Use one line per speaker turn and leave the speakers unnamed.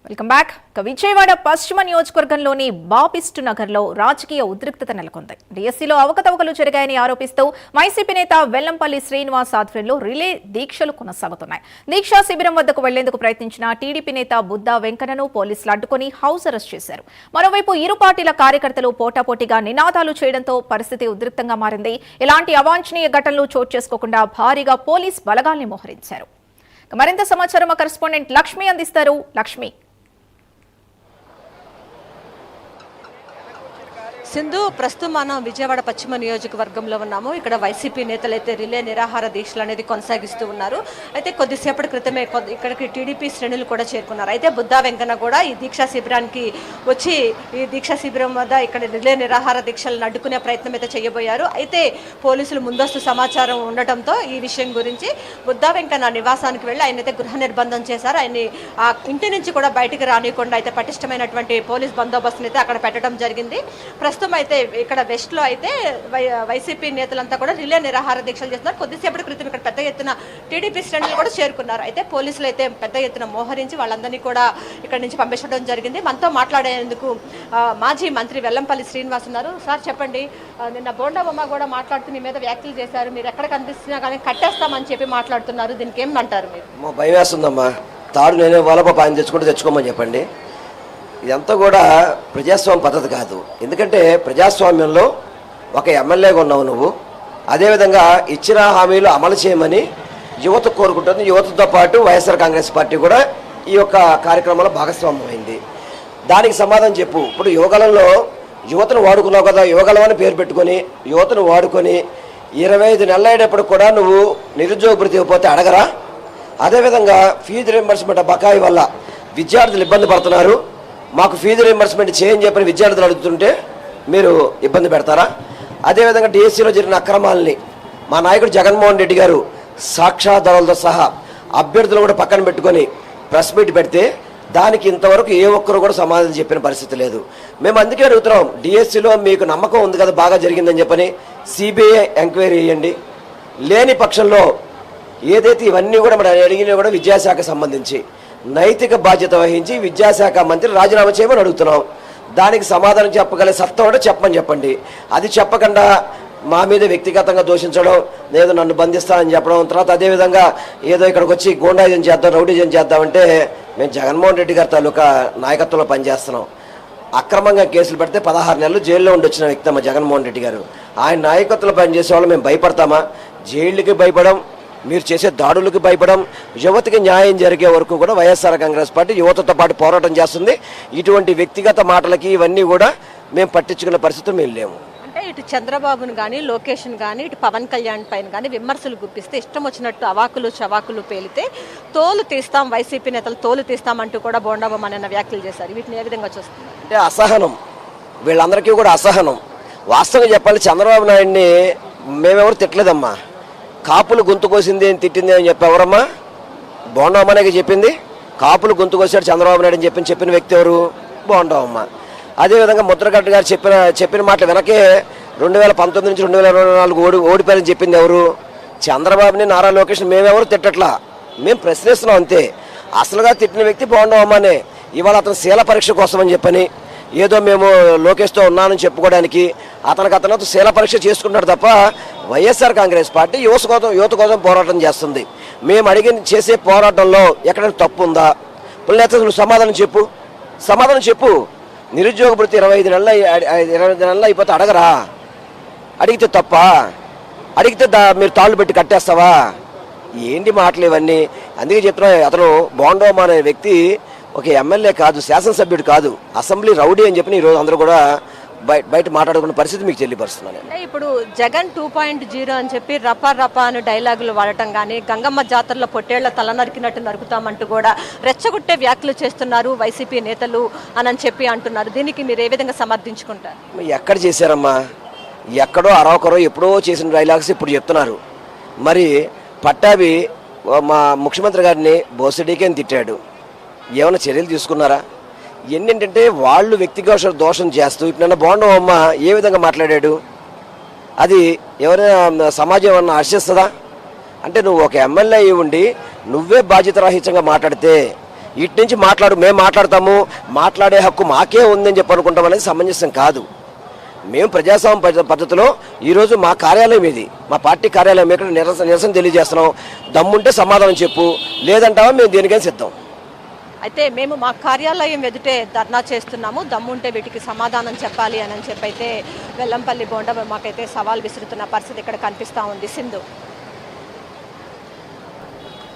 Welcome back. Vijayawada పశ్చిమ నియోజకవర్గంలోని బాపిస్టు నగర్లో రాజకీయ ఉద్రిక్తత నెలకొంది. డిఎస్సీలో అవకతవకలు జరిగాయని ఆరోపిస్తూ వైసీపీ నేత వెల్లంపల్లి శ్రీనివాస్ ఆధ్వర్యంలో రిలే దీక్షలు కొనసాగుతున్నాయి. దీక్షా శిబిరం వద్దకు వెళ్లేందుకు ప్రయత్నించిన టీడీపీ నేత బుద్దా వెంకన్నను పోలీసులు అడ్డుకుని హౌస్ అరెస్ట్ చేశారు. మరోవైపు ఇరు పార్టీల కార్యకర్తలు పోటాపోటీగా నినాదాలు చేయడంతో పరిస్థితి ఉద్రిక్తంగా మారింది. ఇలాంటి అవాంఛనీయ ఘటనలు చోటు చేసుకోకుండా భారీగా పోలీస్ బలగాల్ని మోహరించారు. మరింత సమాచారం మా కరెస్పాండెంట్ లక్ష్మి అందిస్తారు. లక్ష్మి,
సింధు, ప్రస్తుతం మనం విజయవాడ పశ్చిమ నియోజకవర్గంలో ఉన్నాము. ఇక్కడ వైసీపీ నేతలు అయితే రిలే నిరాహార దీక్షలు అనేది కొనసాగిస్తూ ఉన్నారు. అయితే కొద్దిసేపటి క్రితమే ఇక్కడికి టీడీపీ శ్రేణులు కూడా చేరుకున్నారు. అయితే బుద్దా వెంకన్న కూడా ఈ దీక్షా శిబిరానికి వచ్చి ఈ దీక్షా శిబిరం వద్ద ఇక్కడ రిలే నిరాహార దీక్షలను అడ్డుకునే ప్రయత్నం అయితే చేయబోయారు. అయితే పోలీసులు ముందస్తు సమాచారం ఉండటంతో ఈ విషయం గురించి బుద్దా వెంకన్న నివాసానికి వెళ్ళి ఆయన అయితే గృహ నిర్బంధం చేశారు. ఆయన్ని ఆ ఇంటి నుంచి కూడా బయటికి రానియకుండా అయితే పటిష్టమైనటువంటి పోలీస్ బందోబస్తుని అయితే అక్కడ పెట్టడం జరిగింది. ప్రస్తుతం అయితే ఇక్కడ వెస్ట్ లో అయితే వైసీపీ నేతలంతా కూడా రిలే నిరాహార దీక్షలు చేస్తున్నారు. కొద్దిసేపటి క్రితం ఇక్కడ పెద్ద ఎత్తున టీడీపీ శ్రేణులు కూడా చేరుకున్నారు. అయితే పోలీసులు అయితే పెద్ద ఎత్తున మోహరించి వాళ్ళందరినీ కూడా ఇక్కడ నుంచి పంపించడం జరిగింది. మనతో మాట్లాడేందుకు మాజీ మంత్రి వెల్లంపల్లి శ్రీనివాస్ ఉన్నారు. సార్ చెప్పండి, నిన్న బోండాబొమ్మ కూడా మాట్లాడుతూ మీ మీద వ్యాఖ్యలు చేశారు. మీరు ఎక్కడ కనిపిస్తున్నా కానీ కట్టేస్తామని చెప్పి మాట్లాడుతున్నారు. దీనికి ఏమంటారు మీరు?
భయం వేస్తుందమ్మా. తాడు నేనే వాళ్ళ ఆయన తెచ్చుకోమని చెప్పండి. ఇదంతా కూడా ప్రజాస్వామ్య పద్ధతి కాదు. ఎందుకంటే ప్రజాస్వామ్యంలో ఒక ఎమ్మెల్యేగా ఉన్నావు నువ్వు, అదేవిధంగా ఇచ్చిన హామీలు అమలు చేయమని యువత కోరుకుంటుంది. యువతతో పాటు వైఎస్ఆర్ కాంగ్రెస్ పార్టీ కూడా ఈ యొక్క కార్యక్రమంలో భాగస్వామ్యం అయింది. దానికి సమాధానం చెప్పు. ఇప్పుడు యువగలంలో యువతను వాడుకున్నావు కదా, యువగలం అని పేరు పెట్టుకొని యువతను వాడుకొని 25 నెలలు అయ్యేటప్పుడు కూడా నువ్వు నిరుద్యోగ భృతి ఇవ్వకపోతే అడగరా? అదేవిధంగా ఫీజు రీయింబర్స్మెంట్ బకాయి వల్ల విద్యార్థులు ఇబ్బంది పడుతున్నారు, మాకు ఫీజు రీయింబర్స్మెంట్ చేయని చెప్పని విద్యార్థులు అడుగుతుంటే మీరు ఇబ్బంది పెడతారా? అదేవిధంగా డిఎస్సీలో జరిగిన అక్రమాలని మా నాయకుడు జగన్మోహన్ రెడ్డి గారు సాక్ష్యాధారాలతో సహా అభ్యర్థులు కూడా పక్కన పెట్టుకొని ప్రెస్ మీట్ పెడితే దానికి ఇంతవరకు ఏ ఒక్కరు కూడా సమాధానం చెప్పిన పరిస్థితి లేదు. మేము అందుకే అడుగుతున్నాం, డిఎస్సీలో మీకు నమ్మకం ఉంది కదా బాగా జరిగిందని చెప్పని సిబిఐ ఎంక్వైరీ చేయండి. లేని పక్షంలో ఏదైతే ఇవన్నీ కూడా మనం అడిగినా కూడా విద్యాశాఖ సంబంధించి నైతిక బాధ్యత వహించి విద్యాశాఖ మంత్రి రాజీనామా చేయమని అడుగుతున్నాం. దానికి సమాధానం చెప్పగలే సత్తా ఉంటే చెప్పమని చెప్పండి. అది చెప్పకుండా మా మీద వ్యక్తిగతంగా దూషించడం, లేదు నన్ను బంధిస్తానని చెప్పడం, తర్వాత అదేవిధంగా ఏదో ఇక్కడికి వచ్చి గూండాయిజం చేద్దాం, రౌడీజం చేద్దామంటే మేము జగన్మోహన్ రెడ్డి గారి తాలూకా నాయకత్వంలో పనిచేస్తున్నాం. అక్రమంగా కేసులు పెడితే 16 నెలలు జైల్లో ఉండొచ్చిన వ్యక్తి అమ్మ జగన్మోహన్ రెడ్డి గారు. ఆయన నాయకత్వంలో పనిచేసే వాళ్ళు మేము భయపడతామా? జైళ్ళకి భయపడం, మీరు చేసే దాడులకు భయపడం, యువతకి న్యాయం జరిగే వరకు కూడా వైఎస్ఆర్ కాంగ్రెస్ పార్టీ యువతతో పాటు పోరాటం చేస్తుంది. ఇటువంటి వ్యక్తిగత మాటలకి ఇవన్నీ కూడా మేము పట్టించుకునే పరిస్థితులు మేము లేము.
అంటే ఇటు చంద్రబాబును కానీ లోకేష్ను కానీ ఇటు పవన్ కళ్యాణ్ పైన కానీ విమర్శలు గుప్పిస్తే ఇష్టం వచ్చినట్టు అవాకులు చవాకులు పేలితే తోలు తీస్తాం, వైసీపీ నేతలు తోలు తీస్తామంటూ కూడా బోండాబొమ్మ నిన్న వ్యాఖ్యలు చేశారు. వీటిని ఏ విధంగా చూస్తున్నారు?
అంటే అసహనం, వీళ్ళందరికీ కూడా అసహనం. వాస్తవంగా చెప్పాలి, చంద్రబాబు నాయుడిని మేమెవరు తిట్టలేదమ్మా. కాపులు గొంతు కోసింది అని తిట్టింది అని చెప్పి ఎవరమ్మా? బోండాబొమ్మనే చెప్పింది. కాపులు గొంతు కోసాడు చంద్రబాబు నాయుడు అని చెప్పిన వ్యక్తి ఎవరు? బోండాబొమ్మ. అదేవిధంగా ముద్రగడ్డ గారు చెప్పిన మాటలు వెనకే 2019 నుంచి 2024 ఓడిపోయారని చెప్పింది ఎవరు? చంద్రబాబుని, నారా లోకేష్. మేమెవరు తిట్టట్లా, మేము ప్రశ్నిస్తున్నాం అంతే. అసలుగా తిట్టిన వ్యక్తి బోండాబొమ్మనే. ఇవాళ అతను శీల పరీక్ష కోసం అని చెప్పని ఏదో మేము లోకేష్తో ఉన్నానని చెప్పుకోవడానికి అతను శీల పరీక్ష చేసుకుంటాడు తప్ప వైఎస్ఆర్ కాంగ్రెస్ పార్టీ యువత కోసం పోరాటం చేస్తుంది. మేము అడిగిన చేసే పోరాటంలో ఎక్కడైనా తప్పు ఉందా? లేకపోతే నువ్వు సమాధానం చెప్పు. నిరుద్యోగ భృతి 25 నెలలు అయిపోతే అడగరా? అడిగితే తప్ప? అడిగితే మీరు తాళ్ళు పెట్టి కట్టేస్తావా? ఏంటి మాటలు ఇవన్నీ? అందుకే చెప్తున్నా, అతను బోండాబొమ్మ అనే వ్యక్తి ఒక ఎమ్మెల్యే కాదు, శాసనసభ్యుడు కాదు, అసెంబ్లీ రౌడీ అని చెప్పి ఈరోజు అందరూ కూడా బయట మాట్లాడుకున్న పరిస్థితి మీకు తెలియపరుస్తున్నాను.
అంటే ఇప్పుడు జగన్ 2.0 అని చెప్పి రపా అని డైలాగులు వాడటం కానీ, గంగమ్మ జాతరలో పొట్టేళ్ల తల నరికినట్టు నరుకుతామంటూ కూడా రెచ్చగొట్టే వ్యాఖ్యలు చేస్తున్నారు వైసీపీ నేతలు అని చెప్పి అంటున్నారు. దీనికి మీరు ఏ విధంగా సమర్థించుకుంటారు?
ఎక్కడ చేశారమ్మా? ఎక్కడో అరవకరో ఎప్పుడో చేసిన డైలాగ్స్ ఇప్పుడు చెప్తున్నారు. మరి పట్టాభి మా ముఖ్యమంత్రి గారిని బోసడీకే తిట్టాడు, ఏమైనా చర్యలు తీసుకున్నారా? ఏంటంటే వాళ్ళు వ్యక్తిగత దోషం చేస్తూ ఇప్పుడు బోండాబొమ్మ ఏ విధంగా మాట్లాడాడు? అది ఎవరైనా సమాజం ఏమన్నా హర్షిస్తుందా? అంటే నువ్వు ఒక ఎమ్మెల్యే ఉండి నువ్వే బాధ్యత రాహిత్యంగా మాట్లాడితే ఇటు నుంచి మేము మాట్లాడతాము, మాట్లాడే హక్కు మాకే ఉందని చెప్పి అనుకుంటాం అనేది సమంజసం కాదు. మేము ప్రజాస్వామ్య పద్ధతిలో ఈరోజు మా కార్యాలయం ఇది, మా పార్టీ కార్యాలయం ఇక్కడ నిరసన తెలియజేస్తున్నాం. దమ్ముంటే సమాధానం చెప్పు, లేదంటావా మేము దేనికైనా సిద్ధం.
అయితే మేము మా కార్యాలయం ఎదుటే ధర్నా చేస్తున్నాము, దమ్ముంటే వీటికి సమాధానం చెప్పాలి అని చెప్పి అయితే వెల్లంపల్లి బోండా మాకైతే సవాల్ విసురుతున్న పరిస్థితి ఇక్కడ కనిపిస్తూ ఉంది. సింధు.